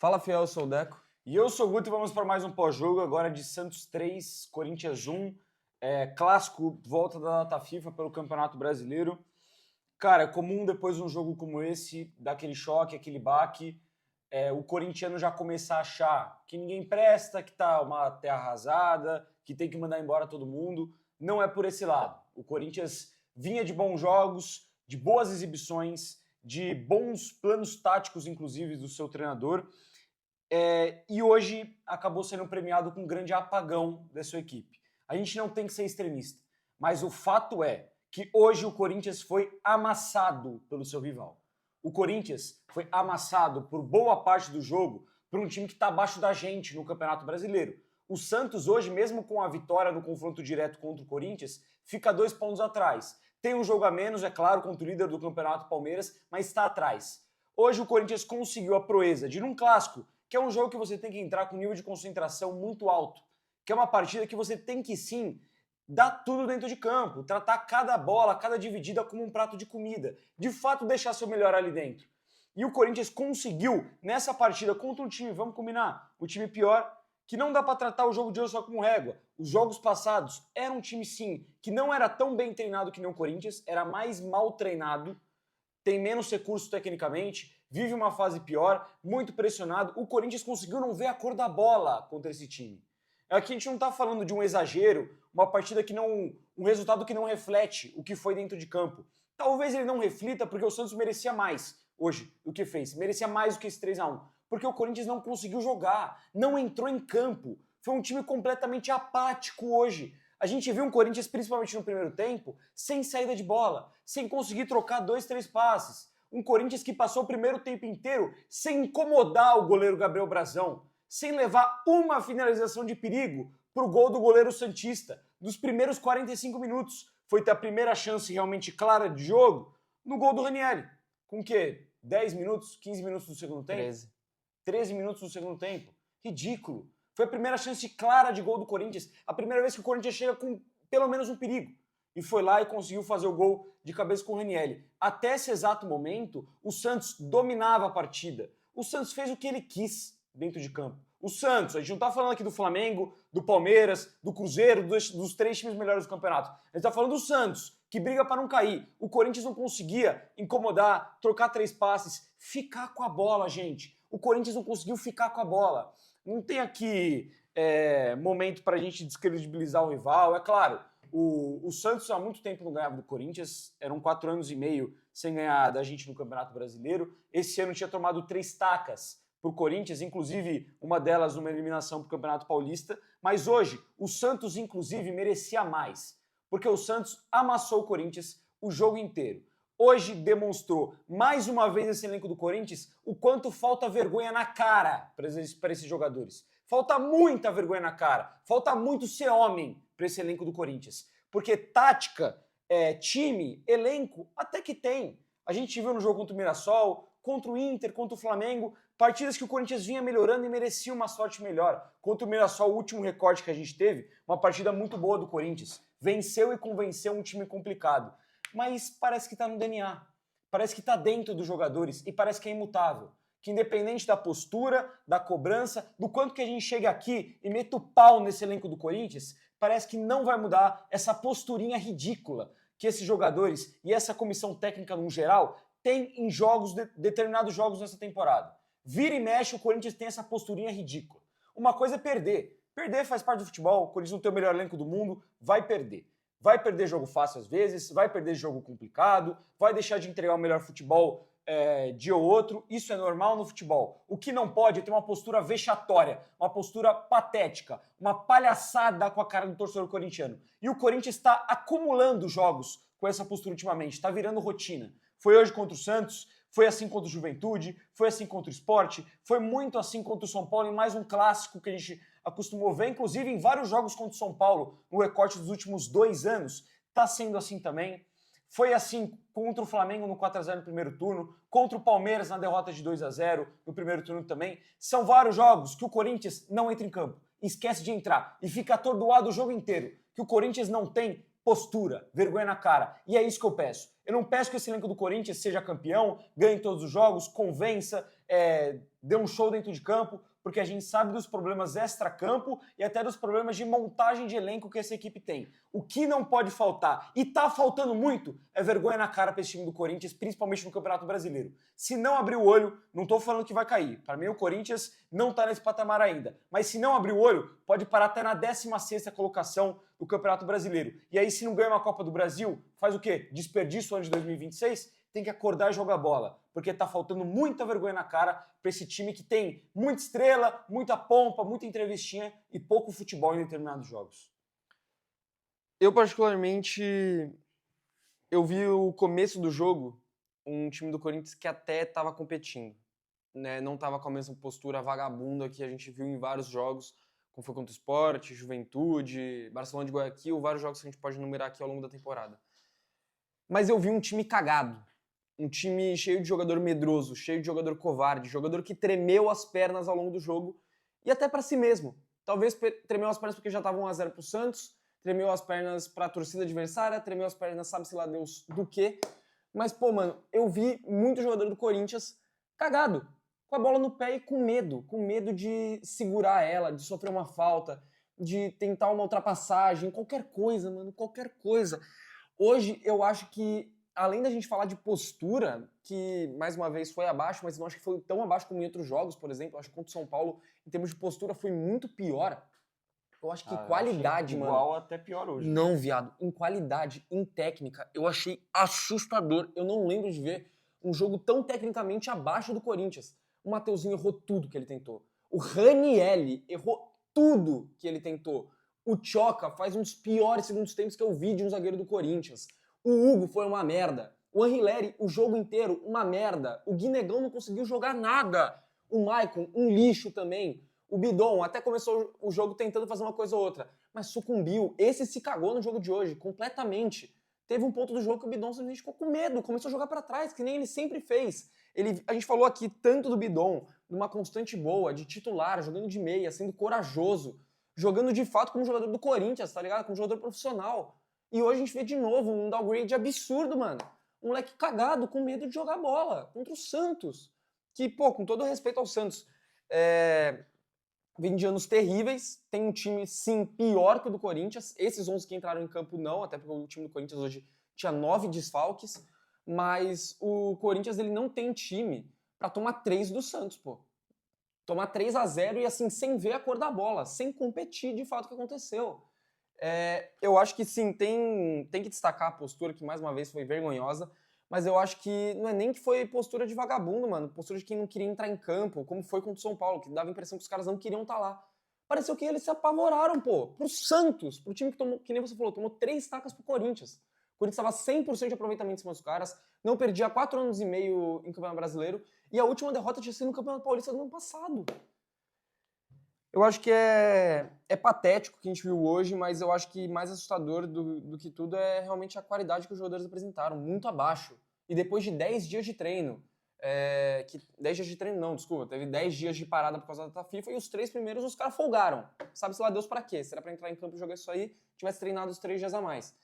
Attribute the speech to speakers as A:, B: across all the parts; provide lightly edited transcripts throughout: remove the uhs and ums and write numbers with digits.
A: Fala, fiel, eu sou o Deco.
B: E eu sou o Guto e vamos para mais um pós-jogo, agora de Santos 3, Corinthians 1, clássico, volta da data FIFA pelo Campeonato Brasileiro. Cara, é comum depois de um jogo como esse, daquele choque, aquele baque, o corintiano já começar a achar que ninguém presta, que tá uma terra arrasada, que tem que mandar embora todo mundo. Não é por esse lado. O Corinthians vinha de bons jogos, de boas exibições, de bons planos táticos, inclusive, do seu treinador. E hoje acabou sendo premiado com um grande apagão da sua equipe. A gente não tem que ser extremista, mas o fato é que hoje o Corinthians foi amassado pelo seu rival. O Corinthians foi amassado por boa parte do jogo por um time que está abaixo da gente no Campeonato Brasileiro. O Santos hoje, mesmo com a vitória no confronto direto contra o Corinthians, fica 2 pontos atrás. Tem um jogo a menos, é claro, contra o líder do Campeonato Palmeiras, mas está atrás. Hoje o Corinthians conseguiu a proeza de, num clássico, que é um jogo que você tem que entrar com um nível de concentração muito alto, que é uma partida que você tem que, sim, dar tudo dentro de campo, tratar cada bola, cada dividida como um prato de comida, de fato deixar seu melhor ali dentro. E o Corinthians conseguiu, nessa partida contra um time, vamos combinar, o time pior, que não dá para tratar o jogo de hoje só como régua. Os jogos passados era um time, sim, que não era tão bem treinado que nem o Corinthians, era mais mal treinado, tem menos recursos tecnicamente, vive uma fase pior, muito pressionado. O Corinthians conseguiu não ver a cor da bola contra esse time. Aqui a gente não está falando de um exagero, uma partida que não, um resultado que não reflete o que foi dentro de campo. Talvez ele não reflita porque o Santos merecia mais hoje do que fez, merecia mais do que esse 3-1, porque o Corinthians não conseguiu jogar, não entrou em campo. Foi um time completamente apático hoje. A gente viu um Corinthians, principalmente no primeiro tempo, sem saída de bola, sem conseguir trocar 2, 3 passes. Um Corinthians que passou o primeiro tempo inteiro sem incomodar o goleiro Gabriel Brazão, sem levar uma finalização de perigo para o gol do goleiro santista. Nos primeiros 45 minutos, foi ter a primeira chance realmente clara de jogo no gol do Ranieri. Com o quê? 10 minutos, 15 minutos do segundo tempo? 13 minutos do segundo tempo. Ridículo. Foi a primeira chance clara de gol do Corinthians. A primeira vez que o Corinthians chega com pelo menos um perigo. E foi lá e conseguiu fazer o gol de cabeça com o Ranieri. Até esse exato momento, o Santos dominava a partida. O Santos fez o que ele quis dentro de campo. O Santos, a gente não está falando aqui do Flamengo, do Palmeiras, do Cruzeiro, dos 3 times melhores do campeonato. A gente está falando do Santos, que briga para não cair. O Corinthians não conseguia incomodar, trocar 3 passes, ficar com a bola, gente. O Corinthians não conseguiu ficar com a bola. Não tem aqui momento para a gente descredibilizar o rival. É claro, o Santos há muito tempo não ganhava do Corinthians, eram 4 anos e meio sem ganhar da gente no Campeonato Brasileiro. Esse ano tinha tomado 3 tacas para o Corinthians, inclusive uma delas numa eliminação para o Campeonato Paulista. Mas hoje, o Santos, inclusive, merecia mais, porque o Santos amassou o Corinthians o jogo inteiro. Hoje demonstrou, mais uma vez esse elenco do Corinthians, o quanto falta vergonha na cara para esses jogadores. Falta muita vergonha na cara, falta muito ser homem para esse elenco do Corinthians. Porque tática, time, elenco, até que tem. A gente viu no jogo contra o Mirassol, contra o Inter, contra o Flamengo, partidas que o Corinthians vinha melhorando e merecia uma sorte melhor. Contra o Mirassol, o último recorte que a gente teve, uma partida muito boa do Corinthians. Venceu e convenceu um time complicado. Mas parece que está no DNA, parece que está dentro dos jogadores e parece que é imutável. Que independente da postura, da cobrança, do quanto que a gente chega aqui e meta o pau nesse elenco do Corinthians, parece que não vai mudar essa posturinha ridícula que esses jogadores e essa comissão técnica no geral tem em jogos, determinados jogos nessa temporada. Vira e mexe, o Corinthians tem essa posturinha ridícula. Uma coisa é perder. Perder faz parte do futebol, o Corinthians não tem o melhor elenco do mundo, vai perder. Vai perder jogo fácil às vezes, vai perder jogo complicado, vai deixar de entregar o melhor futebol dia ou outro. Isso é normal no futebol. O que não pode é ter uma postura vexatória, uma postura patética, uma palhaçada com a cara do torcedor corintiano. E o Corinthians está acumulando jogos com essa postura ultimamente, está virando rotina. Foi hoje contra o Santos, foi assim contra o Juventude, foi assim contra o Sport, foi muito assim contra o São Paulo em mais um clássico que a gente acostumou ver, inclusive em vários jogos contra o São Paulo, no recorte dos últimos 2 anos, está sendo assim também. Foi assim contra o Flamengo no 4-0 no primeiro turno, contra o Palmeiras na derrota de 2-0 no primeiro turno também. São vários jogos que o Corinthians não entra em campo, esquece de entrar e fica atordoado o jogo inteiro, que o Corinthians não tem postura, vergonha na cara. E é isso que eu peço. Eu não peço que esse elenco do Corinthians seja campeão, ganhe todos os jogos, convença, dê um show dentro de campo, porque a gente sabe dos problemas extra-campo e até dos problemas de montagem de elenco que essa equipe tem. O que não pode faltar, e tá faltando muito, é vergonha na cara para esse time do Corinthians, principalmente no Campeonato Brasileiro. Se não abrir o olho, não tô falando que vai cair. Para mim, o Corinthians não tá nesse patamar ainda. Mas se não abrir o olho, pode parar até na 16ª colocação do Campeonato Brasileiro. E aí, se não ganha uma Copa do Brasil, faz o quê? Desperdício o ano de 2026? Tem que acordar e jogar bola, porque tá faltando muita vergonha na cara para esse time que tem muita estrela, muita pompa, muita entrevistinha e pouco futebol em determinados jogos.
A: Eu, particularmente, eu vi o começo do jogo, um time do Corinthians que até estava competindo, né? Não estava com a mesma postura vagabunda que a gente viu em vários jogos, como foi contra o Sport, Juventude, Barcelona de Guayaquil, vários jogos que a gente pode enumerar aqui ao longo da temporada. Mas eu vi um time cagado. Um time cheio de jogador medroso, cheio de jogador covarde, jogador que tremeu as pernas ao longo do jogo e até para si mesmo. Talvez tremeu as pernas porque já estava 1-0 pro Santos, tremeu as pernas para a torcida adversária, tremeu as pernas sabe-se lá Deus do quê. Mas, pô, mano, eu vi muito jogador do Corinthians cagado, com a bola no pé e com medo de segurar ela, de sofrer uma falta, de tentar uma ultrapassagem, qualquer coisa, mano, qualquer coisa. Hoje eu acho que além da gente falar de postura, que mais uma vez foi abaixo, mas não acho que foi tão abaixo como em outros jogos, por exemplo, acho que contra o São Paulo, em termos de postura, foi muito pior. Eu acho que qualidade, mano.
B: Igual até pior hoje.
A: Não, viado. Em qualidade, em técnica, eu achei assustador. Eu não lembro de ver um jogo tão tecnicamente abaixo do Corinthians. O Mateuzinho errou tudo que ele tentou. O Ranielli errou tudo que ele tentou. O Tchoca faz um dos piores segundos tempos que eu vi de um zagueiro do Corinthians. O Hugo foi uma merda. O Anrileri, o jogo inteiro, uma merda. O Guinegão não conseguiu jogar nada. O Maicon, um lixo também. O Bidon até começou o jogo tentando fazer uma coisa ou outra, mas sucumbiu. Esse se cagou no jogo de hoje, completamente. Teve um ponto do jogo que o Bidon simplesmente ficou com medo, começou a jogar para trás, que nem ele sempre fez. A gente falou aqui tanto do Bidon, numa constante boa, de titular, jogando de meia, sendo corajoso, jogando de fato como jogador do Corinthians, tá ligado? Como jogador profissional. E hoje a gente vê de novo um downgrade absurdo, mano. Um moleque cagado, com medo de jogar bola contra o Santos. Que, pô, com todo respeito ao Santos, vem de anos terríveis, tem um time, sim, pior que o do Corinthians. Esses 11 que entraram em campo não, até porque o time do Corinthians hoje tinha 9 desfalques, mas o Corinthians ele não tem time pra tomar 3 do Santos, pô. Tomar 3-0 e assim, sem ver a cor da bola, sem competir de fato o que aconteceu. Eu acho que sim, tem que destacar a postura, que mais uma vez foi vergonhosa, mas eu acho que não é nem que foi postura de vagabundo, mano, postura de quem não queria entrar em campo, como foi contra o São Paulo, que dava a impressão que os caras não queriam estar lá. Pareceu que eles se apavoraram, pô, pro Santos, pro time que tomou, que nem você falou, tomou 3 tacas pro Corinthians. O Corinthians estava 100% de aproveitamento em cima dos caras, não perdia 4 anos e meio em Campeonato Brasileiro, e a última derrota tinha sido no Campeonato Paulista do ano passado. Eu acho que é patético o que a gente viu hoje, mas eu acho que mais assustador do que tudo é realmente a qualidade que os jogadores apresentaram, muito abaixo. E depois de 10 dias de treino, 10 dias de treino não, desculpa, teve 10 dias de parada por causa da data FIFA e os 3 primeiros os caras folgaram. Sabe-se lá Deus pra quê? Se era pra entrar em campo e jogar isso aí, tivesse treinado os 3 dias a mais.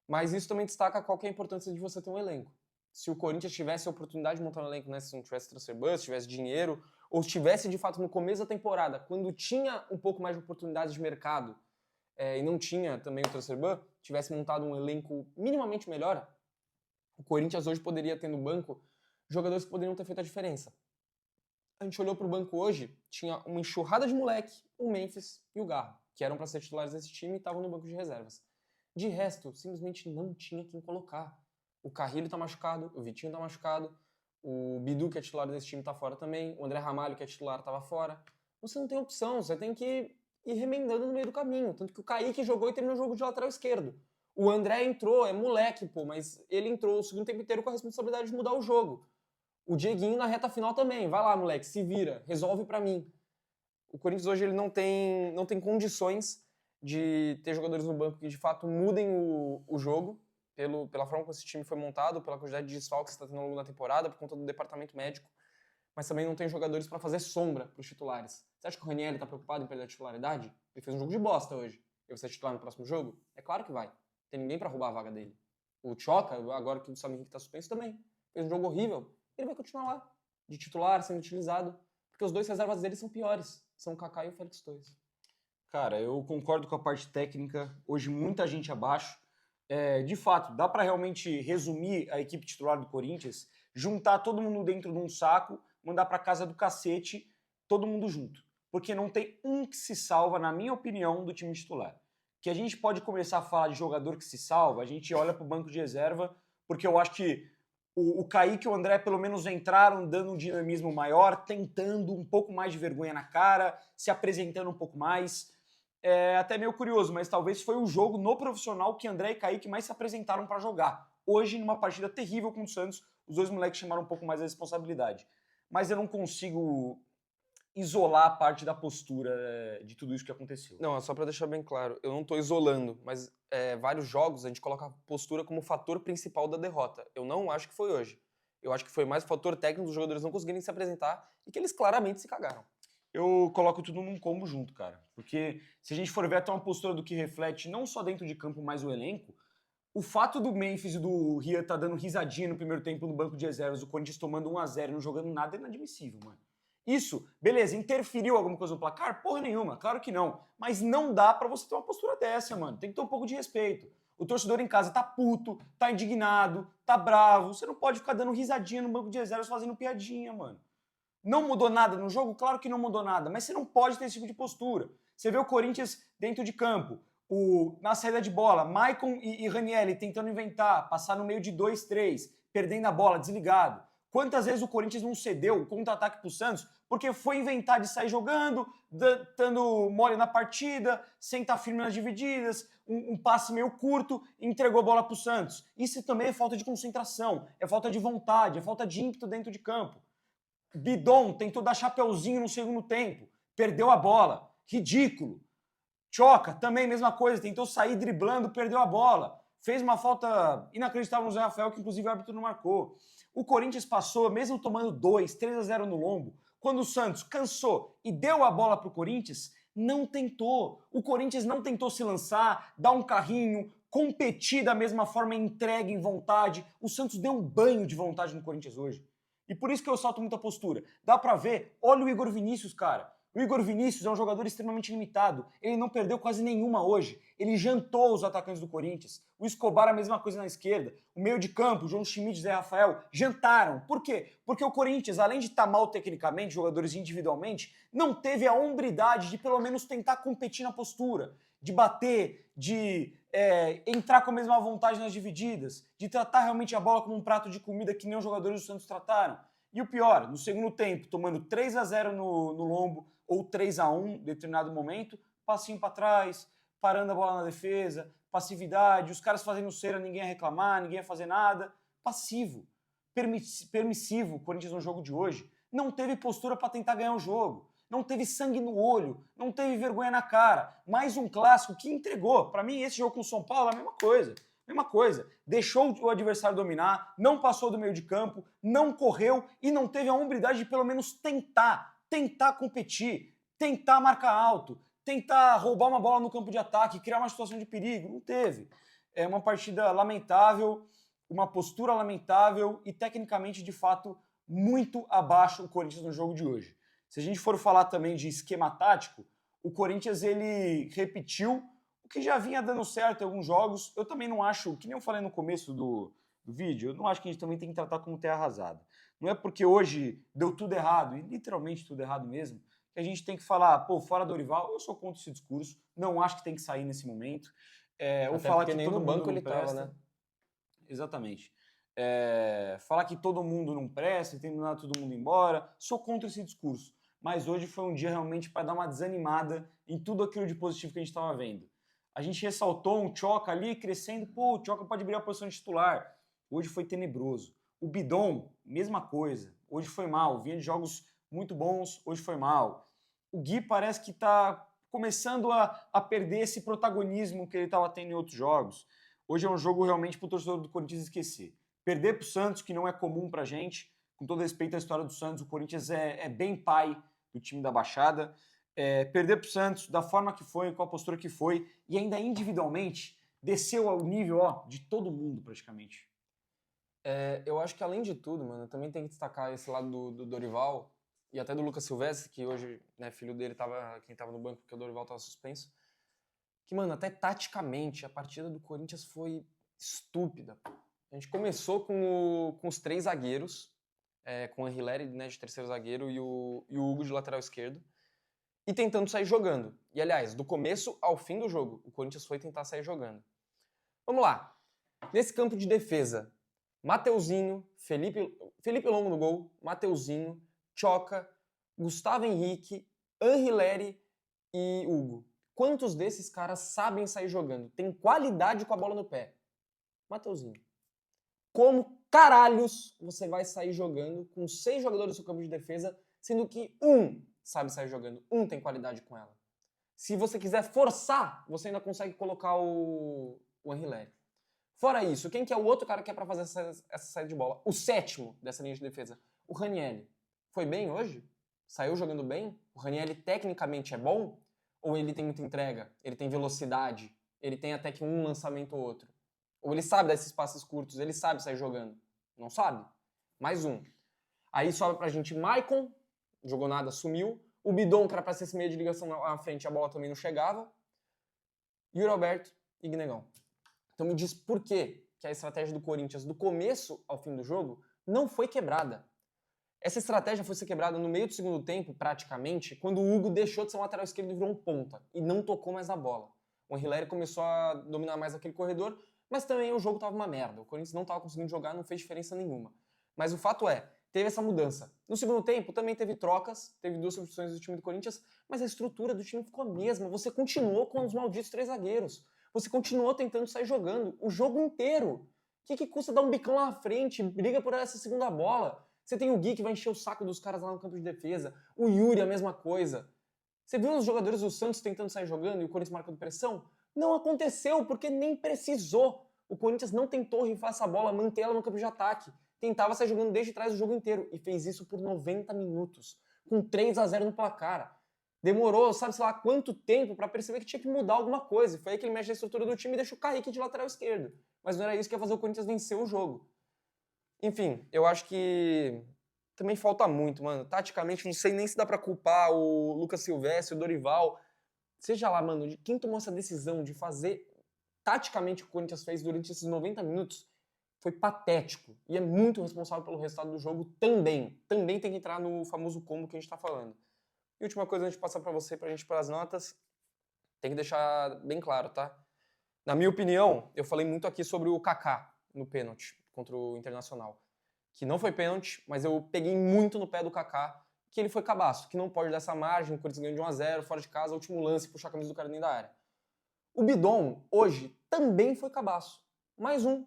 A: Mas isso também destaca qual que é a importância de você ter um elenco. Se o Corinthians tivesse a oportunidade de montar um elenco, né, se não tivesse transfer bus, se tivesse dinheiro, ou estivesse de fato no começo da temporada, quando tinha um pouco mais de oportunidades de mercado e não tinha também o transfer ban, tivesse montado um elenco minimamente melhor, o Corinthians hoje poderia ter no banco jogadores que poderiam ter feito a diferença. A gente olhou pro banco hoje, tinha uma enxurrada de moleque, o Memphis e o Garro, que eram para ser titulares desse time e estavam no banco de reservas. De resto, simplesmente não tinha quem colocar. O Carrilho tá machucado, o Vitinho tá machucado, o Bidu, que é titular desse time, tá fora também, o André Ramalho, que é titular, tava fora. Você não tem opção, você tem que ir remendando no meio do caminho. Tanto que o Kaique jogou e terminou o jogo de lateral esquerdo. O André entrou, é moleque, pô, mas ele entrou o segundo tempo inteiro com a responsabilidade de mudar o jogo. O Dieguinho na reta final também. Vai lá, moleque, se vira, resolve pra mim. O Corinthians hoje ele não tem condições de ter jogadores no banco que de fato mudem o jogo, pela forma como esse time foi montado, pela quantidade de desfalques que está tendo ao longo da temporada, por conta do departamento médico, mas também não tem jogadores para fazer sombra para os titulares. Você acha que o Ranieri está preocupado em perder a titularidade? Ele fez um jogo de bosta hoje. Ele vai ser titular no próximo jogo? É claro que vai. Tem ninguém para roubar a vaga dele. O Tchoca, agora que o Samir está suspenso também, fez um jogo horrível. Ele vai continuar lá. de titular sendo utilizado, porque os dois reservas dele são piores, são o Kaká e o Félix Torres.
B: Cara, eu concordo com a parte técnica. Hoje muita gente abaixo. De fato, dá para realmente resumir a equipe titular do Corinthians, juntar todo mundo dentro de um saco, mandar para casa do cacete, todo mundo junto. Porque não tem um que se salva, na minha opinião, do time titular. Que a gente pode começar a falar de jogador que se salva, a gente olha para o banco de reserva, porque eu acho que o Kaique e o André pelo menos entraram dando um dinamismo maior, tentando um pouco mais de vergonha na cara, se apresentando um pouco mais. É até meio curioso, mas talvez foi o jogo no profissional que André e Kaique mais se apresentaram para jogar. Hoje, numa partida terrível com o Santos, os dois moleques chamaram um pouco mais a responsabilidade. Mas eu não consigo isolar a parte da postura de tudo isso que aconteceu.
A: Não, é só para deixar bem claro, eu não estou isolando, mas vários jogos a gente coloca a postura como fator principal da derrota. Eu não acho que foi hoje. Eu acho que foi mais o fator técnico dos jogadores não conseguirem se apresentar e que eles claramente se cagaram.
B: Eu coloco tudo num combo junto, cara. Porque se a gente for ver até uma postura do que reflete não só dentro de campo, mas o elenco, o fato do Memphis e do Ria estar dando risadinha no primeiro tempo no banco de reservas, o Corinthians tomando 1-0 e não jogando nada, é inadmissível, mano. Isso, beleza, interferiu alguma coisa no placar? Porra nenhuma, claro que não. Mas não dá pra você ter uma postura dessa, mano. Tem que ter um pouco de respeito. O torcedor em casa tá puto, tá indignado, tá bravo. Você não pode ficar dando risadinha no banco de reservas fazendo piadinha, mano. Não mudou nada no jogo? Claro que não mudou nada, mas você não pode ter esse tipo de postura. Você vê o Corinthians dentro de campo, na saída de bola, Maicon e Ranieri tentando inventar, passar no meio de 2, 3, perdendo a bola, desligado. Quantas vezes o Corinthians não cedeu o contra-ataque pro Santos porque foi inventar de sair jogando, dando mole na partida, sem estar firme nas divididas, um passe meio curto e entregou a bola pro Santos. Isso também é falta de concentração, é falta de vontade, é falta de ímpeto dentro de campo. Bidon tentou dar chapeuzinho no segundo tempo, perdeu a bola, ridículo. Choca, também mesma coisa, tentou sair driblando, perdeu a bola. Fez uma falta inacreditável no Zé Rafael, que inclusive o árbitro não marcou. O Corinthians passou, mesmo tomando 3-0 no lombo, quando o Santos cansou e deu a bola para o Corinthians, não tentou. O Corinthians não tentou se lançar, dar um carrinho, competir da mesma forma, entregue em vontade. O Santos deu um banho de vontade no Corinthians hoje. E por isso que eu salto muita postura. Dá pra ver, olha o Igor Vinícius, cara. O Igor Vinícius é um jogador extremamente limitado. Ele não perdeu quase nenhuma hoje. Ele jantou os atacantes do Corinthians. O Escobar a mesma coisa na esquerda. O meio de campo, João Schmidt e Zé Rafael, jantaram. Por quê? Porque o Corinthians, além de estar mal tecnicamente, jogadores individualmente, não teve a hombridade de pelo menos tentar competir na postura, de bater, de entrar com a mesma vontade nas divididas, de tratar realmente a bola como um prato de comida que nem os jogadores do Santos trataram. E o pior, no segundo tempo, tomando 3-0 no lombo ou 3-1 em determinado momento, passinho para trás, parando a bola na defesa, passividade, os caras fazendo cera, ninguém ia reclamar, ninguém ia fazer nada. Passivo, permissivo, o Corinthians no jogo de hoje. Não teve postura para tentar ganhar o jogo. Não teve sangue no olho, não teve vergonha na cara. Mais um clássico que entregou. Para mim, esse jogo com o São Paulo é a mesma coisa. Mesma coisa. Deixou o adversário dominar, não passou do meio de campo, não correu e não teve a hombridade de pelo menos tentar competir, tentar marcar alto, tentar roubar uma bola no campo de ataque, criar uma situação de perigo. Não teve. É uma partida lamentável, uma postura lamentável e tecnicamente, de fato, muito abaixo o Corinthians no jogo de hoje. Se a gente for falar também de esquema tático, o Corinthians ele repetiu o que já vinha dando certo em alguns jogos. Eu também não acho, que nem eu falei no começo do vídeo, eu não acho que a gente também tem que tratar como terra arrasada. Não é porque hoje deu tudo errado, e literalmente tudo errado mesmo, que a gente tem que falar, pô, fora Dorival, eu sou contra esse discurso, não acho que tem que sair nesse momento.
A: Ou falar que nem no banco ele estava, né?
B: Exatamente. Falar que todo mundo não presta, tem que mandar todo mundo embora, sou contra esse discurso. Mas hoje foi um dia realmente para dar uma desanimada em tudo aquilo de positivo que a gente estava vendo. A gente ressaltou um Choca ali crescendo, pô, o Choca pode abrir a posição de titular. Hoje foi tenebroso. O Bidon, mesma coisa. Hoje foi mal. Vinha de jogos muito bons, hoje foi mal. O Gui parece que está começando a perder esse protagonismo que ele estava tendo em outros jogos. Hoje é um jogo realmente para o torcedor do Corinthians esquecer. Perder para o Santos, que não é comum para a gente. Com todo respeito à história do Santos, o Corinthians é bem pai do time da Baixada. Perder para o Santos da forma que foi, com a postura que foi, e ainda individualmente desceu ao nível de todo mundo praticamente.
A: Eu acho que além de tudo, mano, também tem que destacar esse lado do Dorival e até do Lucas Silvestre, que hoje, né, filho dele quem tava no banco porque o Dorival tava suspenso. Que, mano, até taticamente a partida do Corinthians foi estúpida. A gente começou com os 3 zagueiros, com o Anrileri, né, de terceiro zagueiro e o Hugo de lateral esquerdo, e tentando sair jogando. E, aliás, do começo ao fim do jogo, o Corinthians foi tentar sair jogando. Vamos lá. Nesse campo de defesa, Mateuzinho, Felipe Longo no gol, Mateuzinho, Tchoca, Gustavo Henrique, Anrileri e Hugo. Quantos desses caras sabem sair jogando? Tem qualidade com a bola no pé? Mateuzinho. Como caralhos você vai sair jogando com 6 jogadores no campo de defesa, sendo que um sabe sair jogando, um tem qualidade com ela? Se você quiser forçar, você ainda consegue colocar o Anrileri. Fora isso, quem que é o outro cara que é pra fazer essa saída de bola? O 7º dessa linha de defesa, o Ranieri. Foi bem hoje? Saiu jogando bem? O Ranieri tecnicamente é bom? Ou ele tem muita entrega? Ele tem velocidade? Ele tem até que um lançamento ou outro? Ou ele sabe dar esses passes curtos? Ele sabe sair jogando? Não sabe? Mais um. Aí sobra pra gente Maicon, jogou nada, sumiu. O Bidon, que era pra ser esse meio de ligação na frente, a bola também não chegava. Yuri Alberto e Guinegão. Então me diz por que a estratégia do Corinthians, do começo ao fim do jogo, não foi quebrada. Essa estratégia foi ser quebrada no meio do segundo tempo, praticamente, quando o Hugo deixou de ser um lateral esquerdo e virou um ponta, e não tocou mais na bola. O Anrileri começou a dominar mais aquele corredor, mas também o jogo estava uma merda. O Corinthians não estava conseguindo jogar, não fez diferença nenhuma. Mas o fato é, teve essa mudança. No segundo tempo também teve trocas, teve 2 substituições do time do Corinthians, mas a estrutura do time ficou a mesma. Você continuou com os malditos 3 zagueiros. Você continuou tentando sair jogando o jogo inteiro. O que custa dar um bicão lá na frente? Briga por essa segunda bola. Você tem o Gui que vai encher o saco dos caras lá no campo de defesa. O Yuri, a mesma coisa. Você viu os jogadores do Santos tentando sair jogando e o Corinthians marcando pressão? Não aconteceu, porque nem precisou. O Corinthians não tentou rifar essa bola, manter ela no campo de ataque. Tentava sair jogando desde trás o jogo inteiro. E fez isso por 90 minutos. Com 3-0 no placar. Demorou, sabe, sei lá, quanto tempo pra perceber que tinha que mudar alguma coisa. Foi aí que ele mexe na estrutura do time e deixa o Kaique de lateral esquerdo. Mas não era isso que ia fazer o Corinthians vencer o jogo. Enfim, eu acho que também falta muito, mano. Taticamente, não sei nem se dá pra culpar o Lucas Silvestre, o Dorival. Seja lá, mano, de quem tomou essa decisão de fazer taticamente o que o Corinthians fez durante esses 90 minutos foi patético. E é muito responsável pelo resultado do jogo também. Também tem que entrar no famoso combo que a gente tá falando. E última coisa, antes de passar pra você, pra gente ir pras notas, tem que deixar bem claro, tá? Na minha opinião, eu falei muito aqui sobre o Kaká no pênalti contra o Internacional. Que não foi pênalti, mas eu peguei muito no pé do Kaká, que ele foi cabaço, que não pode dar essa margem, o Corinthians ganhou de 1-0, fora de casa, último lance, puxar a camisa do cara dentro da área. O Bidon, hoje, também foi cabaço. Mais um.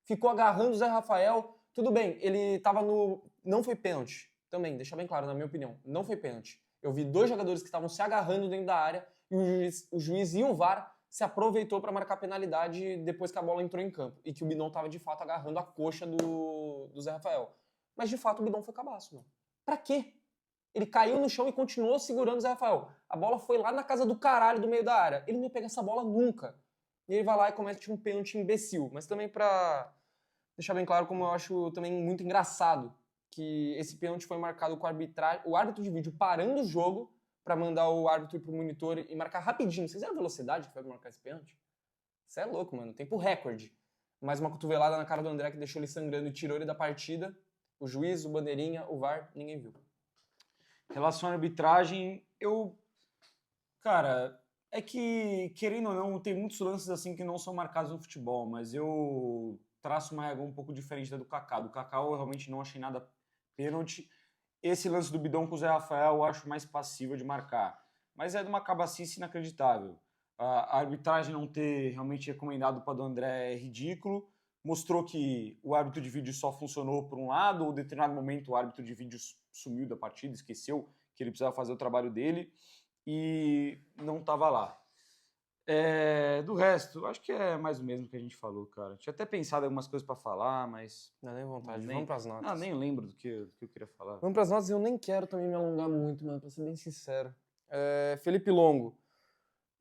A: Ficou agarrando o Zé Rafael. Tudo bem, ele tava no... Não foi pênalti. Também, deixa bem claro, na minha opinião. Não foi pênalti. Eu vi 2 jogadores que estavam se agarrando dentro da área e o juiz e o VAR se aproveitou para marcar penalidade depois que a bola entrou em campo. E que o Bidon tava, de fato, agarrando a coxa do Zé Rafael. Mas, de fato, o Bidon foi cabaço, mano. Pra quê? Ele caiu no chão e continuou segurando o Zé Rafael. A bola foi lá na casa do caralho do meio da área. Ele não ia pegar essa bola nunca. E ele vai lá e comete um pênalti imbecil. Mas também pra deixar bem claro como eu acho também muito engraçado que esse pênalti foi marcado com o árbitro de vídeo parando o jogo pra mandar o árbitro ir pro monitor e marcar rapidinho. Vocês viram a velocidade que foi pra marcar esse pênalti? Isso é louco, mano. Tempo recorde. Mais uma cotovelada na cara do André que deixou ele sangrando e tirou ele da partida. O juiz, o bandeirinha, o VAR, ninguém viu.
B: Em relação à arbitragem, cara, é que, querendo ou não, tem muitos lances assim que não são marcados no futebol, mas eu traço uma regra um pouco diferente da do Kaká. Do Kaká eu realmente não achei nada pênalti. Esse lance do Bidon com o Zé Rafael eu acho mais passível de marcar. Mas é de uma cabacice inacreditável. A arbitragem não ter realmente recomendado para o André é ridículo. Mostrou que o árbitro de vídeo só funcionou por um lado, ou em determinado momento o árbitro de vídeo sumiu da partida, esqueceu que ele precisava fazer o trabalho dele e não estava lá. Do resto, acho que é mais o mesmo que a gente falou, cara. Tinha até pensado em algumas coisas para falar, mas...
A: Não dá nem vontade. Vamos pras notas.
B: Ah, nem lembro do que eu queria falar.
A: Vamos pras notas e eu nem quero também me alongar muito, mano, pra ser bem sincero. Felipe Longo.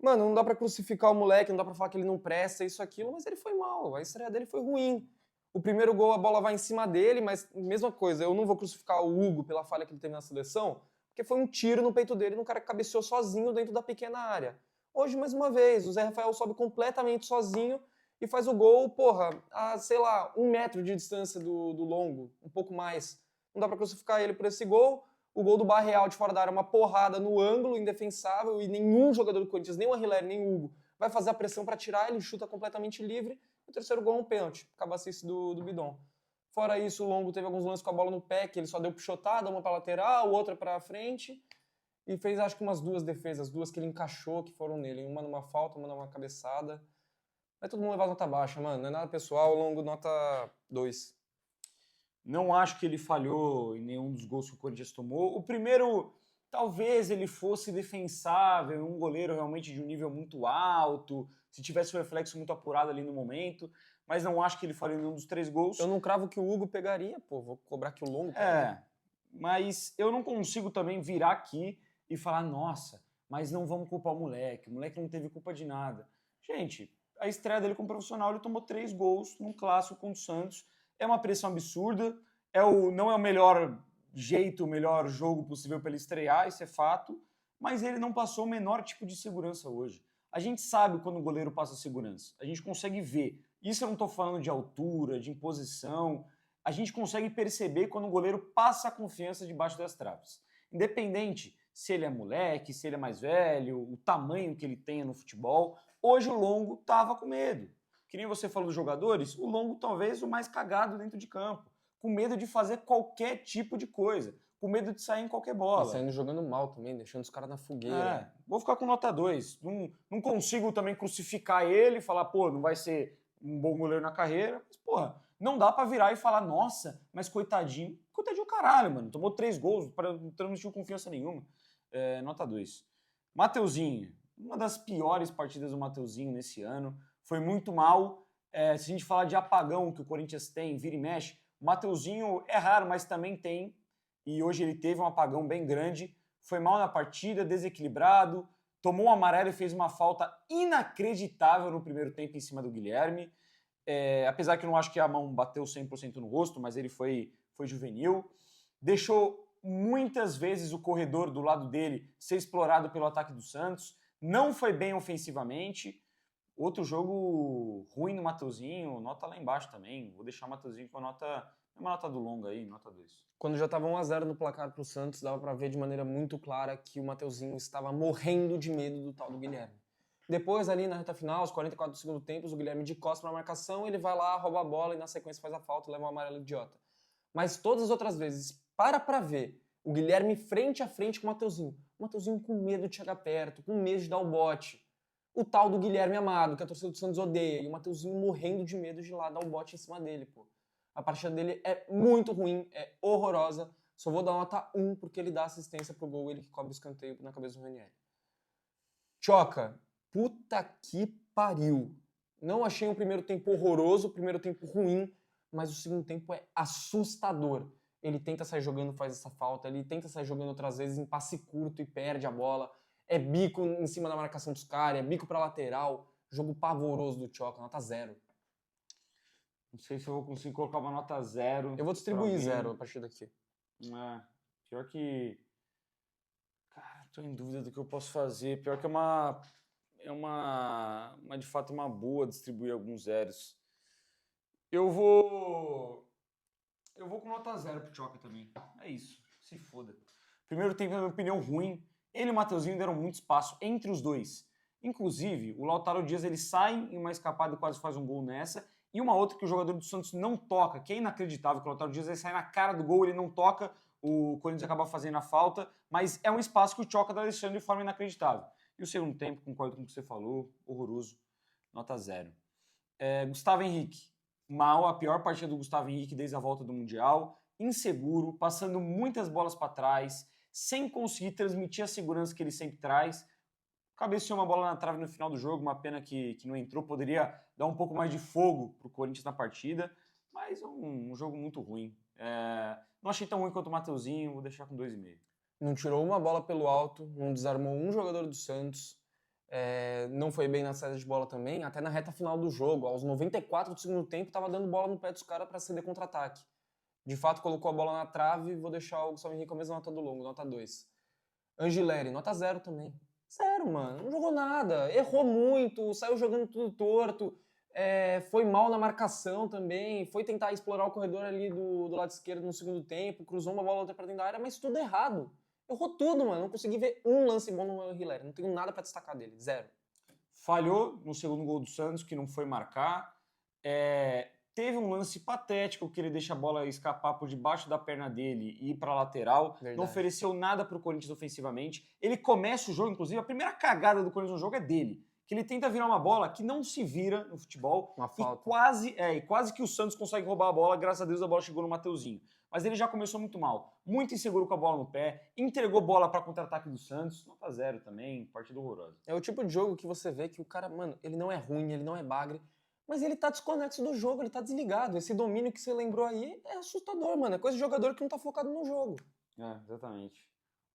A: Mano, não dá pra crucificar o moleque, não dá pra falar que ele não presta, isso, aquilo, mas ele foi mal. A estreia dele foi ruim. O primeiro gol, a bola vai em cima dele, mas mesma coisa, eu não vou crucificar o Hugo pela falha que ele teve na seleção, porque foi um tiro no peito dele, num cara que cabeceou sozinho dentro da pequena área. Hoje, mais uma vez, o Zé Rafael sobe completamente sozinho e faz o gol, porra, a, sei lá, 1 metro de distância do longo, um pouco mais. Não dá pra crucificar ele por esse gol. O gol do Barreal de fora da área é uma porrada no ângulo, indefensável, e nenhum jogador do Corinthians, nem o Arrilé, nem o Hugo, vai fazer a pressão pra tirar, ele chuta completamente livre. O terceiro gol é um pênalti, cabacice do Bidon. Fora isso, o Longo teve alguns lances com a bola no pé, que ele só deu pichotada, uma pra lateral, outra pra frente, e fez acho que umas 2 defesas, 2 que ele encaixou, que foram nele, uma numa falta, uma numa cabeçada. Vai todo mundo levar nota baixa, mano, não é nada pessoal, o Longo nota 2.
B: Não acho que ele falhou em nenhum dos gols que o Corinthians tomou. O primeiro, talvez ele fosse defensável, um goleiro realmente de um nível muito alto, se tivesse um reflexo muito apurado ali no momento, mas não acho que ele falhou em nenhum dos 3 gols.
A: Eu não cravo que o Hugo pegaria, pô, vou cobrar que o Longo pegaria.
B: Mas eu não consigo também virar aqui e falar, nossa, mas não vamos culpar o moleque não teve culpa de nada. Gente, a estreia dele como profissional, ele tomou 3 gols num clássico contra o Santos. É uma pressão absurda, não é o melhor jeito, o melhor jogo possível para ele estrear, isso é fato, mas ele não passou o menor tipo de segurança hoje. A gente sabe quando o goleiro passa segurança, a gente consegue ver. Isso eu não estou falando de altura, de imposição, a gente consegue perceber quando o goleiro passa a confiança debaixo das traves. Independente se ele é moleque, se ele é mais velho, o tamanho que ele tenha no futebol, hoje o Longo estava com medo. Que nem você falou dos jogadores, o Longo talvez o mais cagado dentro de campo, com medo de fazer qualquer tipo de coisa, com medo de sair em qualquer bola.
A: E saindo jogando mal também, deixando os caras na fogueira.
B: Vou ficar com nota 2. Não consigo também crucificar ele e falar, pô, não vai ser um bom goleiro na carreira, mas, porra, não dá pra virar e falar, nossa, mas coitadinho. Coitadinho caralho, mano. Tomou 3 gols, não transmitiu confiança nenhuma. Nota 2. Mateuzinho, uma das piores partidas do Mateuzinho nesse ano. Foi muito mal. Se a gente falar de apagão que o Corinthians tem, vira e mexe, o Mateuzinho é raro, mas também tem. E hoje ele teve um apagão bem grande. Foi mal na partida, desequilibrado, tomou um amarelo e fez uma falta inacreditável no primeiro tempo em cima do Guilherme. Apesar que eu não acho que a mão bateu 100% no rosto, mas ele foi juvenil. Deixou muitas vezes o corredor do lado dele ser explorado pelo ataque do Santos. Não foi bem ofensivamente. Outro jogo ruim no Mateuzinho, nota lá embaixo também. Vou deixar o Mateuzinho com uma nota do Longo aí, nota 2.
A: Quando já estava 1-0 no placar pro Santos, dava para ver de maneira muito clara que o Mateuzinho estava morrendo de medo do tal do Guilherme. Depois, ali na reta final, aos 44 do segundo tempo, o Guilherme de costas para a marcação, ele vai lá, rouba a bola e na sequência faz a falta e leva um amarelo idiota. Mas todas as outras vezes, para ver o Guilherme frente a frente com o Mateuzinho com medo de chegar perto, com medo de dar o bote. O tal do Guilherme Amado, que a torcida do Santos odeia, e o Mateuzinho morrendo de medo de ir lá dar o bote em cima dele, pô. A partida dele é muito ruim, é horrorosa. Só vou dar nota 1 porque ele dá assistência pro gol, ele que cobra o escanteio na cabeça do Ranieri. Choca, puta que pariu. Não achei um primeiro tempo horroroso, o primeiro tempo ruim, mas o segundo tempo é assustador. Ele tenta sair jogando, faz essa falta, ele tenta sair jogando outras vezes em passe curto e perde a bola. É bico em cima da marcação dos caras, é bico pra lateral. Jogo pavoroso do Choca, nota 0.
B: Não sei se eu vou conseguir colocar uma nota 0.
A: Eu vou distribuir 0 a partir daqui.
B: Pior que... Cara, tô em dúvida do que eu posso fazer. Pior que de fato, uma boa distribuir alguns zeros. Eu vou com nota 0 pro Choca também. É isso, se foda. Primeiro tempo, na minha opinião, ruim. Ele e o Mateuzinho deram muito espaço entre os dois. Inclusive, o Lautaro Dias ele sai em uma escapada e quase faz um gol nessa. E uma outra que o jogador do Santos não toca, que é inacreditável, que o Lautaro Dias ele sai na cara do gol, ele não toca, o Corinthians acaba fazendo a falta, mas é um espaço que o Choca está deixando de forma inacreditável. E o segundo tempo, concordo com o que você falou, horroroso, nota 0. Gustavo Henrique, mal, a pior partida do Gustavo Henrique desde a volta do Mundial, inseguro, passando muitas bolas para trás, sem conseguir transmitir a segurança que ele sempre traz. Cabeceou uma bola na trave no final do jogo, uma pena que não entrou, poderia dar um pouco mais de fogo pro Corinthians na partida, mas um jogo muito ruim. Não achei tão ruim quanto o Mateuzinho, vou deixar com 2,5.
A: Não tirou uma bola pelo alto, não desarmou um jogador do Santos, não foi bem na saída de bola também, até na reta final do jogo, aos 94 do segundo tempo, tava dando bola no pé dos caras para ceder contra-ataque. De fato, colocou a bola na trave, vou deixar o Gustavo Henrique com a mesma nota do Longo, nota 2. Angileri, nota 0 também. 0, mano, não jogou nada, errou muito, saiu jogando tudo torto, foi mal na marcação também, foi tentar explorar o corredor ali do lado esquerdo no segundo tempo, cruzou uma bola outra pra dentro da área, mas tudo errado. Errou tudo, mano. Não consegui ver um lance bom no Angileri. Não tenho nada pra destacar dele. 0.
B: Falhou no segundo gol do Santos, que não foi marcar. Teve um lance patético que ele deixa a bola escapar por debaixo da perna dele e ir pra lateral.
A: Verdade.
B: Não ofereceu nada pro Corinthians ofensivamente. Ele começa o jogo, inclusive, a primeira cagada do Corinthians no jogo é dele. Que ele tenta virar uma bola que não se vira no futebol.
A: Uma falta.
B: E quase que o Santos consegue roubar a bola. Graças a Deus a bola chegou no Mateuzinho. Mas ele já começou muito mal. Muito inseguro com a bola no pé. Entregou bola para contra-ataque do Santos. Nota 0 também. Partida horrorosa.
A: É o tipo de jogo que você vê que o cara, mano, ele não é ruim, ele não é bagre. Mas ele tá desconexo do jogo, ele tá desligado. Esse domínio que você lembrou aí é assustador, mano. É coisa de jogador que não tá focado no jogo.
B: Exatamente.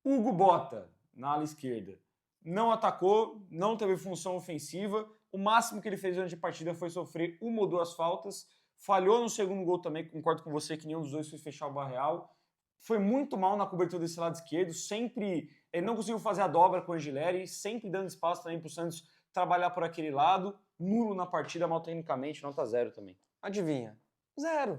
B: Hugo Bota, na ala esquerda. Não atacou, não teve função ofensiva. O máximo que ele fez durante a partida foi sofrer 1 ou 2 faltas. Falhou no segundo gol também, concordo com você que nenhum dos dois foi fechar o Barreal. Foi muito mal na cobertura desse lado esquerdo, sempre não conseguiu fazer a dobra com o Angileri, sempre dando espaço também pro Santos trabalhar por aquele lado. Nulo na partida, mal tecnicamente, nota 0 também.
A: Adivinha? 0.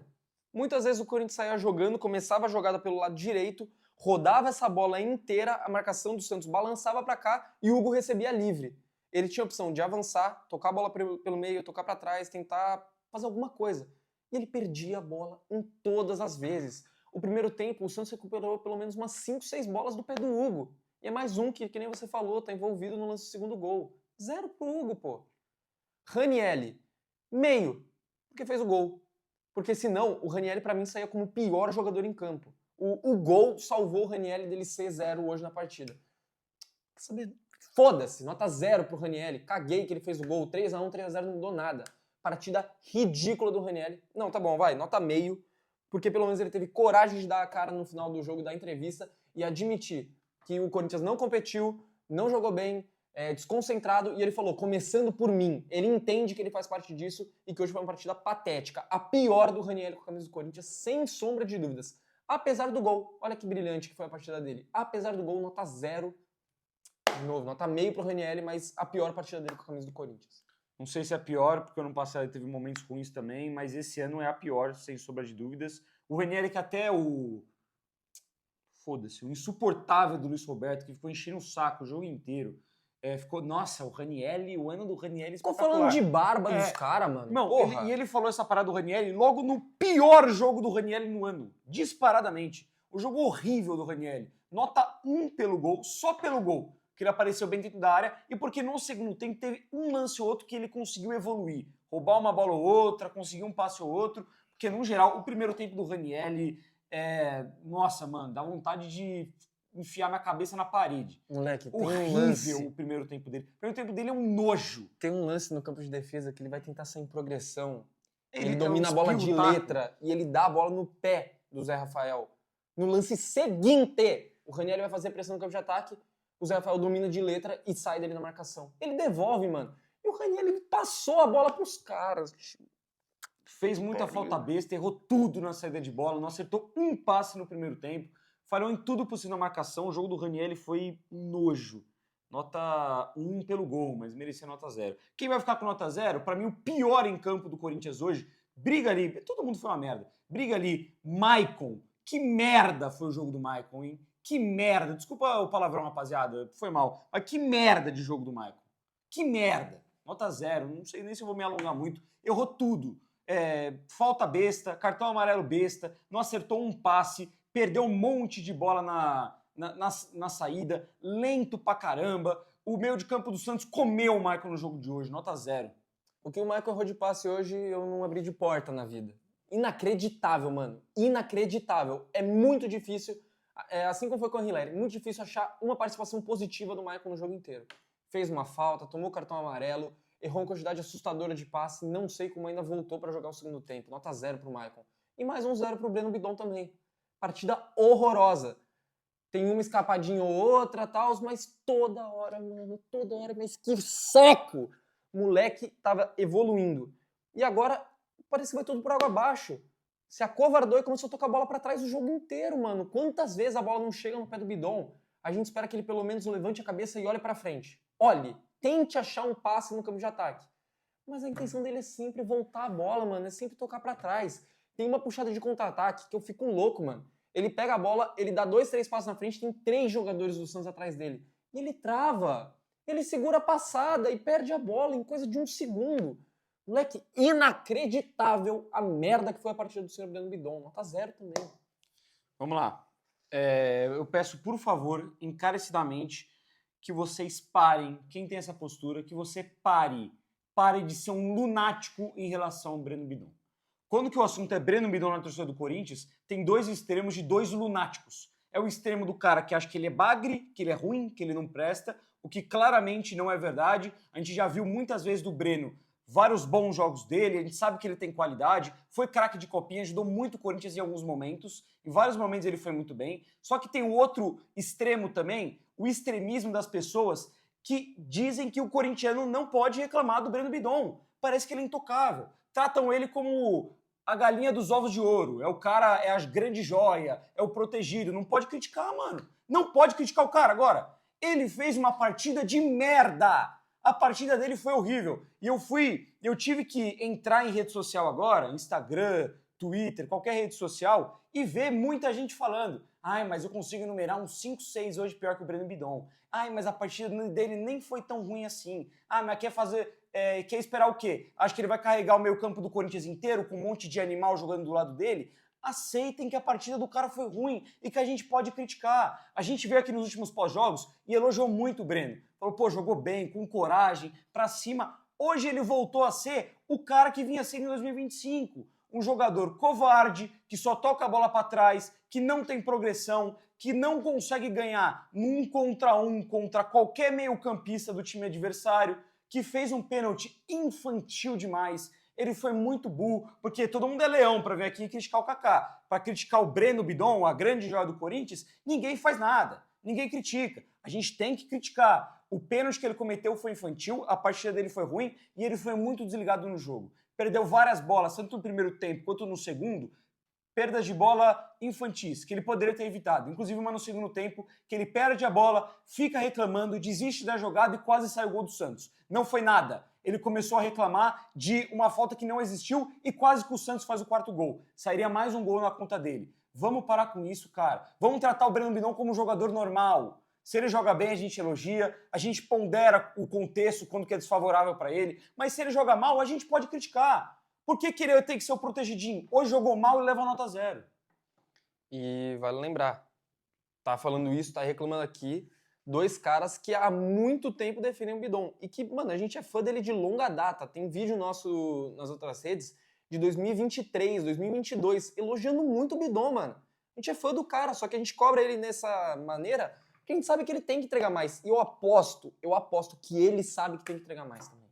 A: Muitas vezes o Corinthians saía jogando, começava a jogada pelo lado direito, rodava essa bola inteira, a marcação do Santos balançava pra cá e o Hugo recebia livre. Ele tinha a opção de avançar, tocar a bola pelo meio, tocar pra trás, tentar fazer alguma coisa. E ele perdia a bola em todas as vezes. O primeiro tempo, o Santos recuperou pelo menos umas 5, 6 bolas do pé do Hugo. E é mais um que nem você falou, tá envolvido no lance do segundo gol. 0 pro Hugo, pô. Ranielli, meio, porque fez o gol. Porque senão, o Ranielli pra mim saía como o pior jogador em campo. O gol salvou o Ranielli dele ser 0 hoje na partida. Quer saber? Foda-se, nota 0 pro Ranielli. Caguei que ele fez o gol. 3-1, 3-0 não mudou nada. Partida ridícula do Ranielli. Não, tá bom, vai, nota meio. Porque pelo menos ele teve coragem de dar a cara no final do jogo, da entrevista, e admitir que o Corinthians não competiu, não jogou bem, desconcentrado, e ele falou, começando por mim. Ele entende que ele faz parte disso e que hoje foi uma partida patética. A pior do Ranielli com a camisa do Corinthians, sem sombra de dúvidas. Apesar do gol, olha que brilhante que foi a partida dele. Apesar do gol, nota 0. De novo, nota meio pro Ranielli, mas a pior partida dele com a camisa do Corinthians.
B: Não sei se é a pior, porque ano passado ele teve momentos ruins também, mas esse ano é a pior, sem sombra de dúvidas. O Ranielli que até o insuportável do Luiz Roberto, que ficou enchendo o saco o jogo inteiro. Nossa, o ano do Ranielli
A: ficou falando de barba dos caras, mano.
B: Não, ele falou essa parada do Ranielli logo no pior jogo do Ranielli no ano. Disparadamente. O jogo horrível do Ranielli. Nota 1 pelo gol, só pelo gol. Que ele apareceu bem dentro da área e porque no segundo tempo teve um lance ou outro que ele conseguiu evoluir. Roubar uma bola ou outra, conseguir um passe ou outro. Porque, no geral, o primeiro tempo do Ranielli nossa, mano, dá vontade de enfiar minha cabeça na parede.
A: Moleque, tem
B: horrível
A: um lance.
B: O primeiro tempo dele. O primeiro tempo dele é um nojo.
A: Tem um lance no campo de defesa que ele vai tentar sair em progressão.
B: Ele
A: Ele domina a bola de
B: taco.
A: letra e ele dá a bola no pé do Zé Rafael. No lance seguinte, o Ranielli vai fazer pressão no campo de ataque, o Zé Rafael domina de letra e sai dele na marcação. Ele devolve, mano. E o Ranielli passou a bola pros caras.
B: Fez muita falta besta, errou tudo na saída de bola, não acertou um passe no primeiro tempo, falhou em tudo possível na marcação. O jogo do Ranielli foi nojo. Nota 1 pelo gol, mas merecia nota 0. Quem vai ficar com nota 0? Pra mim, o pior em campo do Corinthians hoje, briga ali, todo mundo foi uma merda, briga ali, Maicon. Que merda foi o jogo do Maicon, hein? Que merda, desculpa o palavrão, rapaziada, foi mal, mas que merda de jogo do Maicon. Que merda. Nota 0, não sei nem se eu vou me alongar muito, errou tudo. Falta besta, cartão amarelo besta, não acertou um passe, perdeu um monte de bola na saída, lento pra caramba. O meio de campo do Santos comeu o Maicon no jogo de hoje, nota 0.
A: O que o Maicon errou de passe hoje, eu não abri de porta na vida. Inacreditável, mano. Inacreditável. É muito difícil, assim como foi com o Angileri, muito difícil achar uma participação positiva do Maicon no jogo inteiro. Fez uma falta, tomou cartão amarelo, errou uma quantidade assustadora de passe, não sei como ainda voltou para jogar o segundo tempo. Nota 0 pro Maicon. E mais um 0 pro Breno Bidon também. Partida horrorosa. tem uma escapadinha ou outra, tal, mas toda hora, mano, toda hora, mas que saco! O moleque tava evoluindo. E agora parece que vai tudo por água abaixo. Se acovardou e começou a tocar a bola pra trás o jogo inteiro, mano. Quantas vezes a bola não chega no pé do Bidon? A gente espera que ele pelo menos levante a cabeça e olhe pra frente. Olhe, tente achar um passe no campo de ataque. Mas a intenção dele é sempre voltar a bola, mano, é sempre tocar pra trás. Tem uma puxada de contra-ataque que eu fico louco, mano. Ele pega a bola, ele dá 2, 3 passos na frente, tem 3 jogadores do Santos atrás dele. E ele trava. Ele segura a passada e perde a bola em coisa de 1 segundo. Moleque, inacreditável a merda que foi a partida do senhor Breno Bidon. Nota 0 também.
B: Vamos lá. Eu peço, por favor, encarecidamente, que vocês parem, quem tem essa postura, que você pare de ser um lunático em relação ao Breno Bidon. Quando que o assunto é Breno Bidon na torcida do Corinthians, tem 2 extremos de 2 lunáticos. É o extremo do cara que acha que ele é bagre, que ele é ruim, que ele não presta, o que claramente não é verdade. A gente já viu muitas vezes do Breno vários bons jogos dele, a gente sabe que ele tem qualidade, foi craque de copinha, ajudou muito o Corinthians em alguns momentos, em vários momentos ele foi muito bem, só que tem o outro extremo também, o extremismo das pessoas que dizem que o corintiano não pode reclamar do Breno Bidon, parece que ele é intocável, tratam ele como a galinha dos ovos de ouro, é o cara, é a grande joia, é o protegido, não pode criticar, mano, não pode criticar o cara. Agora, ele fez uma partida de merda, a partida dele foi horrível. E eu tive que entrar em rede social agora, Instagram, Twitter, qualquer rede social, e ver muita gente falando: ai, mas eu consigo enumerar uns 5, 6 hoje pior que o Breno Bidon. Ai, mas a partida dele nem foi tão ruim assim. Ah, mas quer esperar o quê? Acho que ele vai carregar o meio campo do Corinthians inteiro com um monte de animal jogando do lado dele? Aceitem que a partida do cara foi ruim e que a gente pode criticar. A gente veio aqui nos últimos pós-jogos e elogiou muito o Breno. Falou, pô, jogou bem, com coragem, pra cima. Hoje ele voltou a ser o cara que vinha sendo em 2025. Um jogador covarde, que só toca a bola pra trás, que não tem progressão, que não consegue ganhar num contra um contra qualquer meio-campista do time adversário, que fez um pênalti infantil demais. Ele foi muito burro, porque todo mundo é leão para vir aqui e criticar o Kaká. Para criticar o Breno Bidon, a grande joia do Corinthians, ninguém faz nada, ninguém critica. A gente tem que criticar. O pênalti que ele cometeu foi infantil, a partida dele foi ruim e ele foi muito desligado no jogo. Perdeu várias bolas, tanto no primeiro tempo quanto no segundo, perdas de bola infantis, que ele poderia ter evitado. Inclusive uma no segundo tempo, que ele perde a bola, fica reclamando, desiste da jogada e quase sai o gol do Santos. Não foi nada. Ele começou a reclamar de uma falta que não existiu e quase que o Santos faz o 4º gol. Sairia mais um gol na conta dele. Vamos parar com isso, cara. Vamos tratar o Breno Bidon como um jogador normal. Se ele joga bem, a gente elogia, a gente pondera o contexto quando que é desfavorável para ele, mas se ele joga mal, a gente pode criticar. Por que ele tem que ser o protegidinho? Hoje jogou mal e leva nota 0.
A: E vale lembrar, tá falando isso, tá reclamando aqui, 2 caras que há muito tempo defendem o Bidon. E que, mano, a gente é fã dele de longa data. Tem vídeo nosso nas outras redes de 2023, 2022, elogiando muito o Bidon, mano. A gente é fã do cara, só que a gente cobra ele nessa maneira porque a gente sabe que ele tem que entregar mais. E eu aposto que ele sabe que tem que entregar mais também.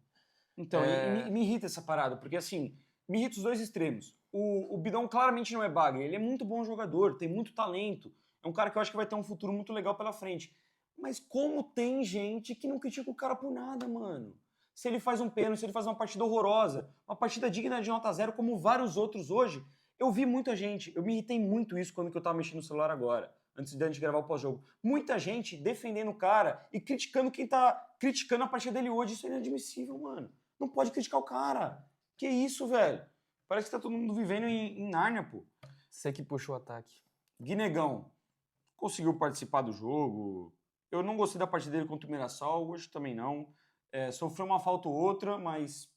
B: Então, me irrita essa parada, porque assim, me irrita os 2 extremos. O Bidon claramente não é bagre, ele é muito bom jogador, tem muito talento, é um cara que eu acho que vai ter um futuro muito legal pela frente. Mas como tem gente que não critica o cara por nada, mano? Se ele faz um pênalti, se ele faz uma partida horrorosa, uma partida digna de nota 0, como vários outros hoje, eu vi muita gente, eu me irritei muito isso quando que eu tava mexendo no celular agora, antes de a gente gravar o pós-jogo. Muita gente defendendo o cara e criticando quem tá criticando a partida dele hoje. Isso é inadmissível, mano. Não pode criticar o cara. Que isso, velho? Parece que tá todo mundo vivendo em Nárnia, pô.
A: Você que puxou o ataque.
B: Guinegão conseguiu participar do jogo. Eu não gostei da partida dele contra o Mirassol, hoje também não. Sofreu uma falta ou outra, mas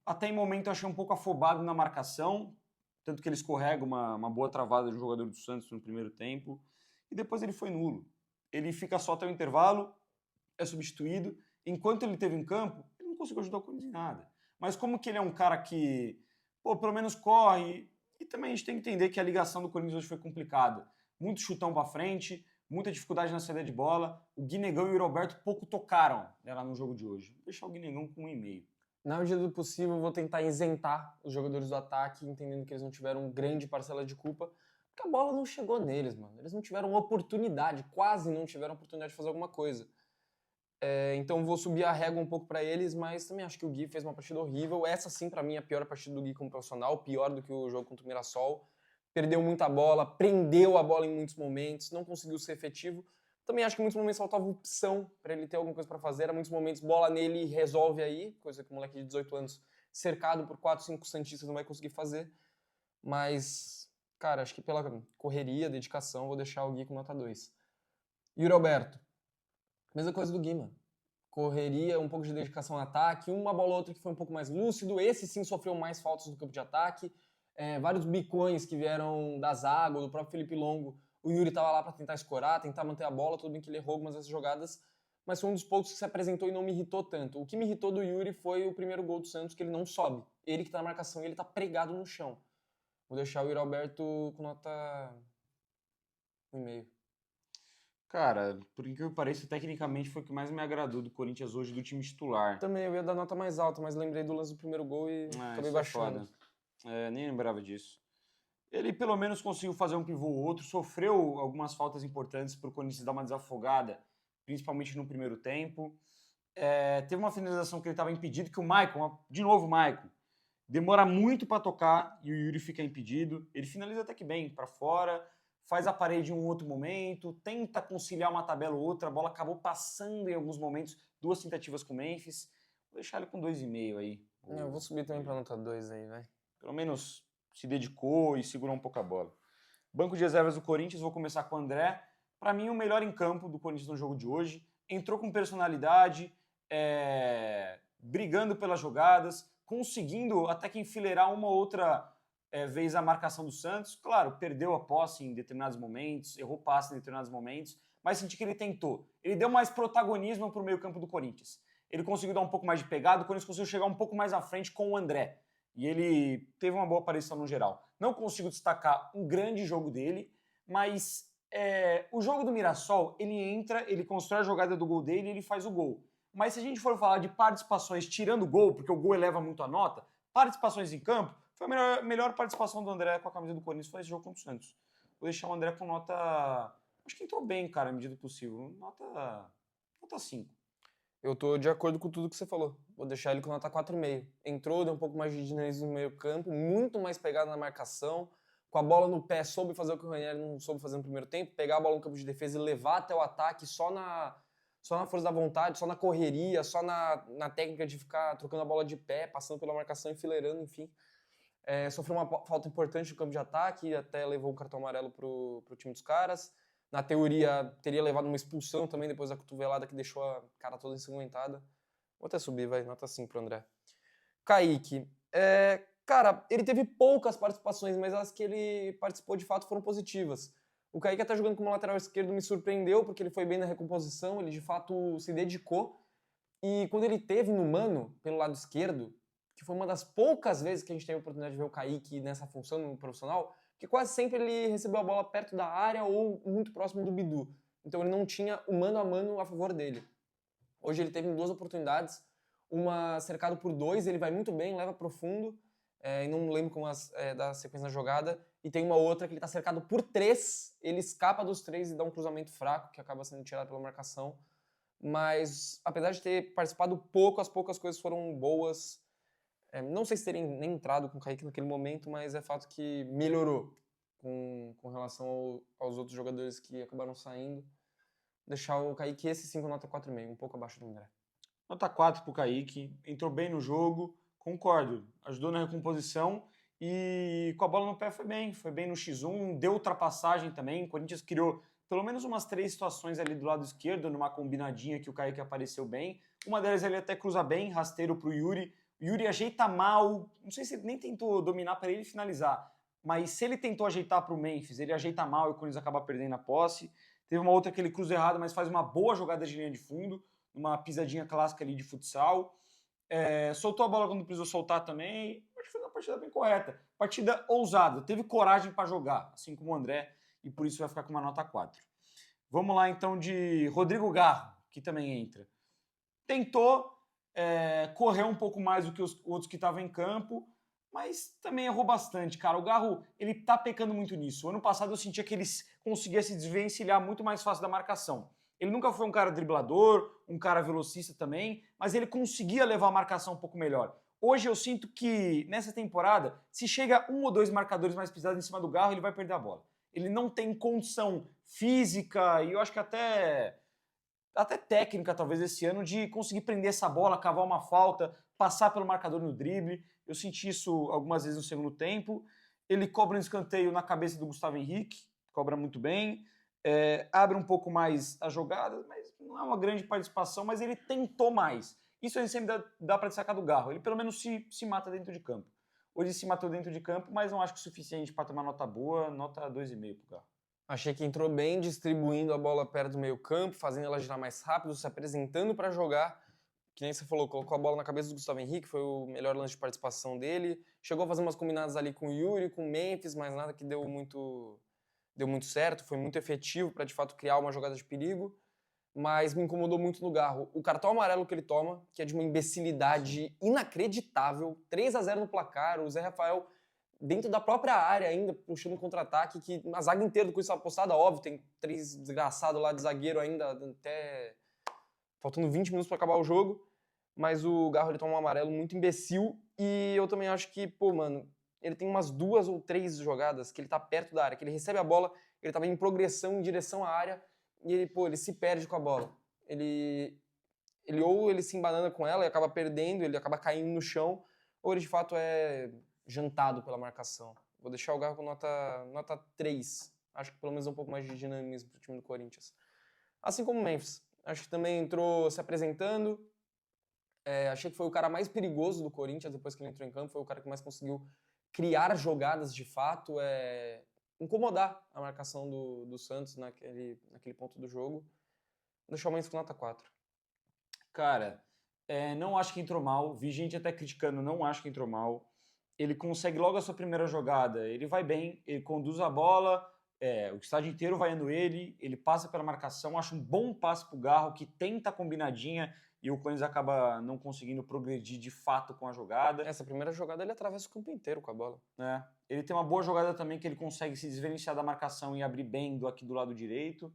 B: até em momento eu achei um pouco afobado na marcação. Tanto que ele escorrega uma boa travada do jogador do Santos no primeiro tempo. E depois ele foi nulo. Ele fica só até o intervalo, é substituído. Enquanto ele esteve em campo, ele não conseguiu ajudar o Corinthians em nada. Mas como que ele é um cara que, pô, pelo menos corre, e também a gente tem que entender que a ligação do Corinthians hoje foi complicada. Muito chutão para frente, muita dificuldade na saída de bola. O Guinegão e o Roberto pouco tocaram, né, lá no jogo de hoje. Vou deixar o Guinegão com 1,5.
A: Na medida do possível, eu vou tentar isentar os jogadores do ataque, entendendo que eles não tiveram grande parcela de culpa, Porque a bola não chegou neles, mano. Eles não tiveram oportunidade, quase não tiveram oportunidade de fazer alguma coisa. Então vou subir a régua um pouco pra eles, mas também acho que o Gui fez uma partida horrível. Essa sim, pra mim, é a pior partida do Gui como profissional, pior do que o jogo contra o Mirassol. Perdeu muita bola, prendeu a bola em muitos momentos, não conseguiu ser efetivo. Também acho que em muitos momentos faltava opção pra ele ter alguma coisa pra fazer. Em muitos momentos, bola nele e resolve aí, coisa que o moleque de 18 anos, cercado por 4, 5 santistas, não vai conseguir fazer. Mas, cara, acho que pela correria, dedicação, vou deixar o Gui com nota 2. Yuri Alberto, mesma coisa do Gui, mano. Correria, um pouco de dedicação no ataque, uma bola ou outra que foi um pouco mais lúcido. Esse sim sofreu mais faltas no campo de ataque. Vários bicões que vieram da zaga, do próprio Felipe Longo. O Yuri tava lá para tentar escorar, tentar manter a bola. Tudo bem que ele errou algumas dessas jogadas, mas foi um dos poucos que se apresentou e não me irritou tanto. O que me irritou do Yuri foi o primeiro gol do Santos, que ele não sobe. Ele que tá na marcação e ele tá pregado no chão. Vou deixar o Yuri Alberto com nota 1,5.
B: Cara, por incrível que pareça, tecnicamente foi o que mais me agradou do Corinthians hoje, do time titular.
A: Também eu ia dar nota mais alta, mas lembrei do lance do primeiro gol e acabei
B: Isso
A: baixando.
B: é foda. Nem lembrava disso. Ele pelo menos conseguiu fazer um pivô ou outro, sofreu algumas faltas importantes para o Corinthians dar uma desafogada, principalmente no primeiro tempo. Teve uma finalização que ele estava impedido, que o Maicon, de novo o Maicon, demora muito para tocar e o Yuri fica impedido. Ele finaliza até que bem, para fora, faz a parede em um outro momento, tenta conciliar uma tabela ou outra, a bola acabou passando em alguns momentos, 2 tentativas com o Memphis. Vou deixar ele com 2,5 aí.
A: Eu vou subir também pra nota 2 aí, vai.
B: Pelo menos se dedicou e segurou um pouco a bola. Banco de reservas do Corinthians, vou começar com o André. Para mim, o melhor em campo do Corinthians no jogo de hoje. Entrou com personalidade, brigando pelas jogadas, conseguindo até que enfileirar uma ou outra vez a marcação do Santos. Claro, perdeu a posse em determinados momentos, errou passe em determinados momentos, mas senti que ele tentou. Ele deu mais protagonismo para o meio campo do Corinthians. Ele conseguiu dar um pouco mais de pegada, o Corinthians conseguiu chegar um pouco mais à frente com o André. E ele teve uma boa aparição no geral. Não consigo destacar um grande jogo dele, mas o jogo do Mirassol, ele entra, ele constrói a jogada do gol dele e ele faz o gol. Mas se a gente for falar de participações tirando o gol, porque o gol eleva muito a nota, participações em campo, foi a melhor participação do André com a camisa do Corinthians, foi esse jogo contra o Santos. Vou deixar o André com nota... Acho que entrou bem, cara, à medida do possível. Nota 5.
A: Eu tô de acordo com tudo que você falou. Vou deixar ele com nota 4,5. Entrou, deu um pouco mais de dinamismo no meio campo, muito mais pegado na marcação, com a bola no pé, soube fazer o que o Ranieri não soube fazer no primeiro tempo, pegar a bola no campo de defesa e levar até o ataque só na força da vontade, só na correria, só na técnica de ficar trocando a bola de pé, passando pela marcação, enfileirando, enfim. Sofreu uma falta importante no campo de ataque, até levou um cartão amarelo pro time dos caras. Na teoria, teria levado uma expulsão também depois da cotovelada que deixou a cara toda ensanguentada. Vou até subir, vai, nota 5 pro André. Kaique, cara, ele teve poucas participações, mas as que ele participou de fato foram positivas. O Kaique até jogando como lateral esquerdo me surpreendeu, porque ele foi bem na recomposição, ele de fato se dedicou. E quando ele teve no mano, pelo lado esquerdo, que foi uma das poucas vezes que a gente teve a oportunidade de ver o Kaique nessa função no profissional, que quase sempre ele recebeu a bola perto da área ou muito próximo do Bidu. Então ele não tinha o mano a mano a favor dele. Hoje ele teve 2 oportunidades, uma cercado por 2, ele vai muito bem, leva pro fundo, e não lembro como da sequência da jogada, e tem uma outra que ele tá cercado por 3, ele escapa dos 3 e dá um cruzamento fraco, que acaba sendo tirado pela marcação. Mas, apesar de ter participado pouco, as poucas coisas foram boas. Não sei se terem nem entrado com o Kaique naquele momento, mas é fato que melhorou com relação aos outros jogadores que acabaram saindo. Deixar o Kaique esse 5 nota 4,5, um pouco abaixo do André.
B: Nota 4 pro Kaique, entrou bem no jogo, concordo, ajudou na recomposição e com a bola no pé foi bem no X1, deu ultrapassagem também, o Corinthians criou pelo menos umas 3 situações ali do lado esquerdo, numa combinadinha que o Kaique apareceu bem, uma delas ele até cruza bem, rasteiro pro Yuri, o Yuri ajeita mal, não sei se ele nem tentou dominar para ele finalizar, mas se ele tentou ajeitar pro Memphis, ele ajeita mal e o Corinthians acaba perdendo a posse. Teve uma outra que ele cruza errado, mas faz uma boa jogada de linha de fundo, uma pisadinha clássica ali de futsal. Soltou a bola quando precisou soltar também. Acho que foi uma partida bem correta. Partida ousada, teve coragem para jogar, assim como o André, e por isso vai ficar com uma nota 4. Vamos lá então de Rodrigo Garro, que também entra. Tentou correr um pouco mais do que os outros que estavam em campo, mas também errou bastante, cara. O Garro, ele tá pecando muito nisso. O ano passado eu sentia que ele conseguia se desvencilhar muito mais fácil da marcação. Ele nunca foi um cara driblador, um cara velocista também, mas ele conseguia levar a marcação um pouco melhor. Hoje eu sinto que, nessa temporada, se chega um ou dois marcadores mais pesados em cima do Garro, ele vai perder a bola. Ele não tem condição física e eu acho que até técnica, talvez, esse ano, de conseguir prender essa bola, cavar uma falta, passar pelo marcador no drible. Eu senti isso algumas vezes no segundo tempo. Ele cobra um escanteio na cabeça do Gustavo Henrique, cobra muito bem. Abre um pouco mais a jogada, mas não é uma grande participação, mas ele tentou mais. Isso ele sempre dá para destacar do Garro. Ele pelo menos se mata dentro de campo. Hoje se matou dentro de campo, mas não acho que o suficiente para tomar nota boa, nota 2,5 pro Garro.
A: Achei que entrou bem, distribuindo a bola perto do meio campo, fazendo ela girar mais rápido, se apresentando para jogar. Que nem você falou, colocou a bola na cabeça do Gustavo Henrique, foi o melhor lance de participação dele. Chegou a fazer umas combinadas ali com o Yuri, com o Memphis, mas nada que deu muito certo. Foi muito efetivo para, de fato, criar uma jogada de perigo. Mas me incomodou muito no Garro. O cartão amarelo que ele toma, que é de uma imbecilidade inacreditável. 3-0 no placar, o Zé Rafael dentro da própria área ainda, puxando um contra-ataque, que a zaga inteira do Corinthians estava postada, óbvio, tem 3 desgraçados lá de zagueiro ainda, até faltando 20 minutos para acabar o jogo, mas o Garro ele toma um amarelo muito imbecil, e eu também acho que, pô, mano, ele tem umas 2 ou 3 jogadas que ele tá perto da área, que ele recebe a bola, ele tava em progressão em direção à área, e ele se perde com a bola. Ele ou ele se embanana com ela e acaba perdendo, ele acaba caindo no chão, ou ele de fato é jantado pela marcação. Vou deixar o Garro com nota 3. Acho que pelo menos um pouco mais de dinamismo pro time do Corinthians. Assim como o Memphis. Acho que também entrou se apresentando. Achei que foi o cara mais perigoso do Corinthians depois que ele entrou em campo. Foi o cara que mais conseguiu criar jogadas de fato, incomodar a marcação do Santos naquele ponto do jogo. Vou deixar o Memphis com nota 4.
B: Cara, não acho que entrou mal. Vi gente até criticando, não acho que entrou mal. Ele consegue logo a sua primeira jogada, ele vai bem, ele conduz a bola, o estádio inteiro vaiando ele passa pela marcação, acho um bom passe pro Garro, que tenta a combinadinha e o Corinthians acaba não conseguindo progredir de fato com a jogada.
A: Essa primeira jogada ele atravessa o campo inteiro com a bola.
B: Ele tem uma boa jogada também, que ele consegue se desvencilhar da marcação e abrir bem aqui do lado direito.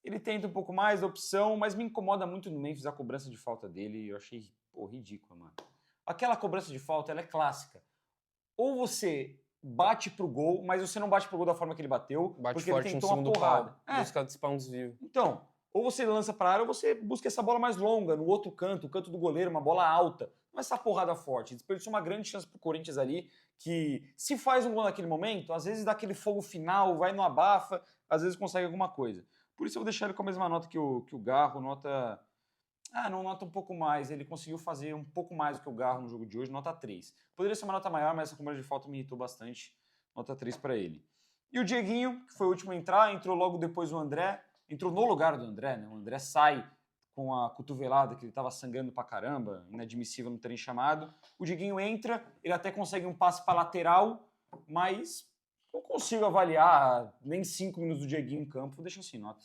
B: Ele tenta um pouco mais da opção, mas me incomoda muito no Memphis a cobrança de falta dele, eu achei ridícula, mano. Aquela cobrança de falta, ela é clássica. Ou você bate pro gol, mas você não bate pro gol da forma que ele bateu,
A: bate
B: porque
A: forte
B: ele tentou
A: no segundo
B: uma porrada.
A: pau, busca antecipar um desvio.
B: Então, ou você lança pra área, ou você busca essa bola mais longa, no outro canto, o canto do goleiro, uma bola alta. Não é essa porrada forte. Desperdiçou uma grande chance pro Corinthians ali, que se faz um gol naquele momento, às vezes dá aquele fogo final, vai no abafa, às vezes consegue alguma coisa. Por isso eu vou deixar ele com a mesma nota que o Garro, nota... não, nota um pouco mais. Ele conseguiu fazer um pouco mais do que o Garro no jogo de hoje, nota 3. Poderia ser uma nota maior, mas essa cobrança de falta me irritou bastante. Nota 3 para ele. E o Dieguinho, que foi o último a entrar, entrou logo depois o André. Entrou no lugar do André, né? O André sai com a cotovelada, que ele estava sangrando pra caramba, inadmissível não terem chamado. O Dieguinho entra, ele até consegue um passe para lateral, mas não consigo avaliar nem 5 minutos do Dieguinho em campo. Vou deixar assim, nota.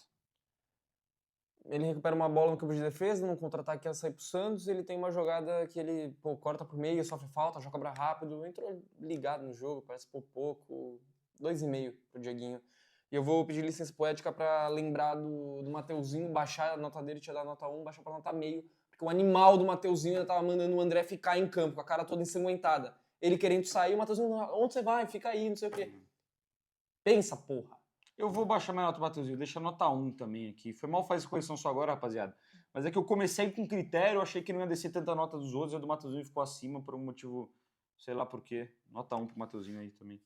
A: Ele recupera uma bola no campo de defesa, num contra-ataque que ia sair pro Santos, ele tem uma jogada que ele corta pro meio, sofre falta, joga cobra rápido, entrou ligado no jogo, parece por pouco, 2,5 pro Dieguinho. E eu vou pedir licença poética pra lembrar do Mateuzinho, baixar a nota dele, tinha dado nota 1, baixar pra nota meio, porque o animal do Mateuzinho ainda tava mandando o André ficar em campo, com a cara toda ensanguentada. Ele querendo sair, o Mateuzinho, onde você vai? Fica aí, não sei o quê. Pensa, porra.
B: Eu vou baixar minha nota do Mateuzinho, deixa a nota 1 também aqui. Foi mal fazer correção só agora, rapaziada. Mas é que eu comecei com critério, achei que não ia descer tanta nota dos outros, e a do Mateuzinho ficou acima por um motivo, sei lá por quê. Nota 1 pro Mateuzinho aí também.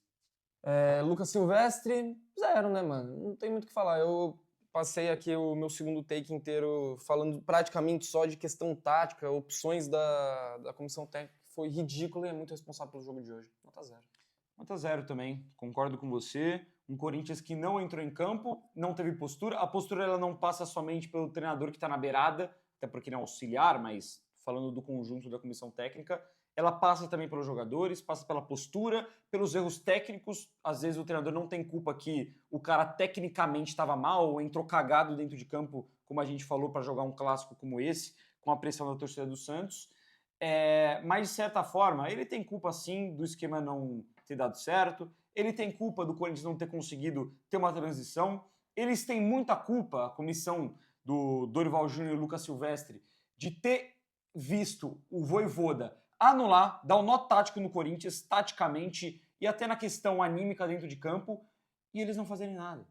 A: Lucas Silvestre, 0, né, mano? Não tem muito o que falar. Eu passei aqui o meu segundo take inteiro falando praticamente só de questão tática, opções da comissão técnica, que foi ridículo e é muito responsável pelo jogo de hoje. Nota 0.
B: Nota 0 também, concordo com você. Um Corinthians que não entrou em campo, não teve postura. A postura ela não passa somente pelo treinador que está na beirada, até porque ele é auxiliar, mas falando do conjunto da comissão técnica, ela passa também pelos jogadores, passa pela postura, pelos erros técnicos. Às vezes o treinador não tem culpa que o cara tecnicamente estava mal ou entrou cagado dentro de campo, como a gente falou, para jogar um clássico como esse, com a pressão da torcida do Santos. Mas, de certa forma, ele tem culpa, sim, do esquema não ter dado certo. Ele tem culpa do Corinthians não ter conseguido ter uma transição. Eles têm muita culpa, a comissão do Dorival Júnior e Lucas Silvestre, de ter visto o Vojvoda anular, dar um nó tático no Corinthians, taticamente e até na questão anímica dentro de campo, e eles não fazerem nada.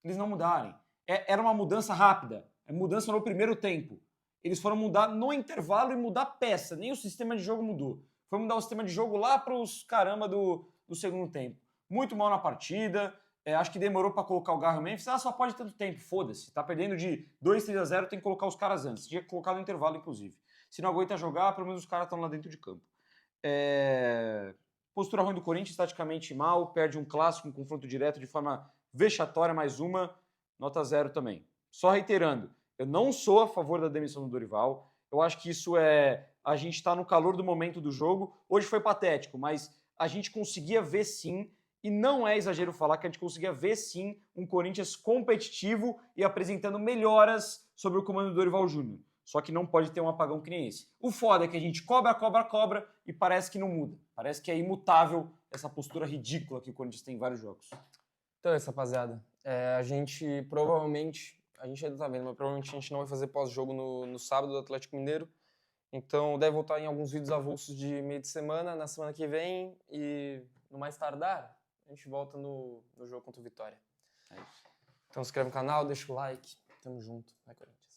B: Eles não mudarem. Era uma mudança rápida, mudança no primeiro tempo. Eles foram mudar no intervalo e mudar peça, nem o sistema de jogo mudou. Foi mudar o sistema de jogo lá para os caramba do segundo tempo. Muito mal na partida, acho que demorou para colocar o Garro e Memphis. Só pode tanto tempo, foda-se. Tá perdendo de 2-3-0, tem que colocar os caras antes. Tinha que colocar no intervalo, inclusive. Se não aguenta jogar, pelo menos os caras estão lá dentro de campo. Postura ruim do Corinthians, taticamente mal, perde um clássico, um confronto direto de forma vexatória, mais uma, nota 0 também. Só reiterando, eu não sou a favor da demissão do Dorival, eu acho que isso a gente está no calor do momento do jogo, hoje foi patético, mas a gente conseguia ver sim, e não é exagero falar que a gente conseguia ver sim um Corinthians competitivo e apresentando melhoras sobre o comando do Dorival Júnior. Só que não pode ter um apagão que nem esse. O foda é que a gente cobra e parece que não muda. Parece que é imutável essa postura ridícula que o Corinthians tem em vários jogos.
A: Então é isso, rapaziada. A gente provavelmente, a gente ainda tá vendo, mas provavelmente a gente não vai fazer pós-jogo no sábado do Atlético Mineiro. Então deve voltar em alguns vídeos avulsos de meio de semana, na semana que vem. E no mais tardar, a gente volta no jogo contra o Vitória. É isso. Então se inscreve no canal, deixa o like. Tamo junto. Vai, Corinthians.